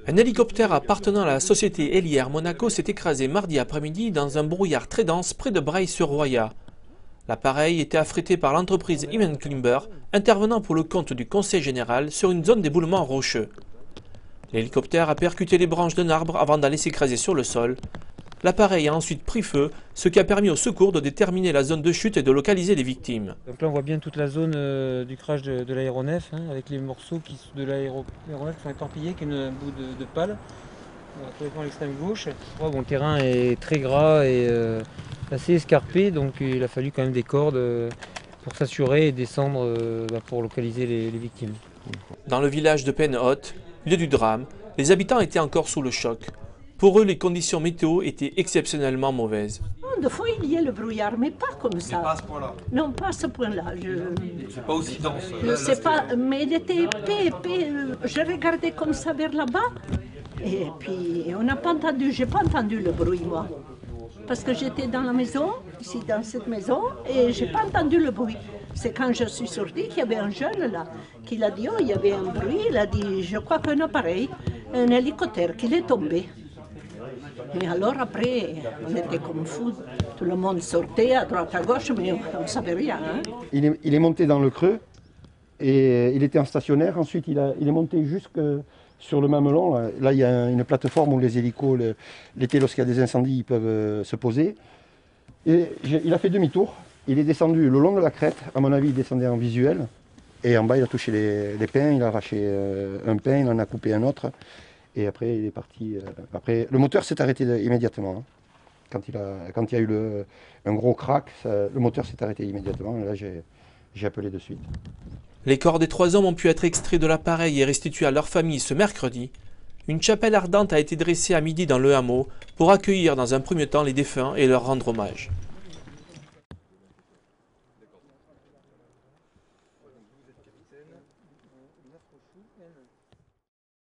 Un hélicoptère appartenant à la société Héliair Monaco s'est écrasé mardi après-midi dans un brouillard très dense près de Breil-sur-Roya. L'appareil était affrété par l'entreprise Immenklimber, intervenant pour le compte du Conseil général sur une zone d'éboulement rocheux. L'hélicoptère a percuté les branches d'un arbre avant d'aller s'écraser sur le sol. L'appareil a ensuite pris feu, ce qui a permis aux secours de déterminer la zone de chute et de localiser les victimes. Donc là on voit bien toute la zone du crash de l'aéronef, avec les morceaux de l'aéronef qui sont éparpillés, qui est un bout de pale, complètement à l'extrême gauche. Bon, le terrain est très gras et assez escarpé, donc il a fallu quand même des cordes pour s'assurer et descendre pour localiser les victimes. Dans le village de Penhaute, lieu du drame, les habitants étaient encore sous le choc. Pour eux, les conditions météo étaient exceptionnellement mauvaises. Des fois, il y a le brouillard, mais pas comme ça. Mais pas à ce point-là. Non, pas à ce point-là. C'est pas aussi dense. Je sais pas, mais il était épais. Je regardais comme ça vers là-bas. Et puis, on n'a pas entendu, j'ai pas entendu le bruit, moi. Parce que j'étais dans la maison, ici dans cette maison, et j'ai pas entendu le bruit. C'est quand je suis sortie qu'il y avait un jeune là, qui a dit, oh, il y avait un bruit, il a dit, je crois qu'un appareil, un hélicoptère, qu'il est tombé. Et alors après, on était comme fous, tout le monde sortait à droite à gauche, mais on ne savait rien. Hein. Il est monté dans le creux, et il était en stationnaire, ensuite il est monté jusque sur le mamelon. Là il y a une plateforme où les hélicos, l'été lorsqu'il y a des incendies, ils peuvent se poser. Et il a fait demi-tour, il est descendu le long de la crête, à mon avis il descendait en visuel, et en bas il a touché les pins, il a arraché un pin, il en a coupé un autre. Et après, il est parti. Après, le moteur s'est arrêté immédiatement. Hein. Quand il y a eu un gros crack, le moteur s'est arrêté immédiatement. Et là, j'ai appelé de suite. Les corps des 3 hommes ont pu être extraits de l'appareil et restitués à leur famille ce mercredi. Une chapelle ardente a été dressée à midi dans le hameau pour accueillir dans un premier temps les défunts et leur rendre hommage.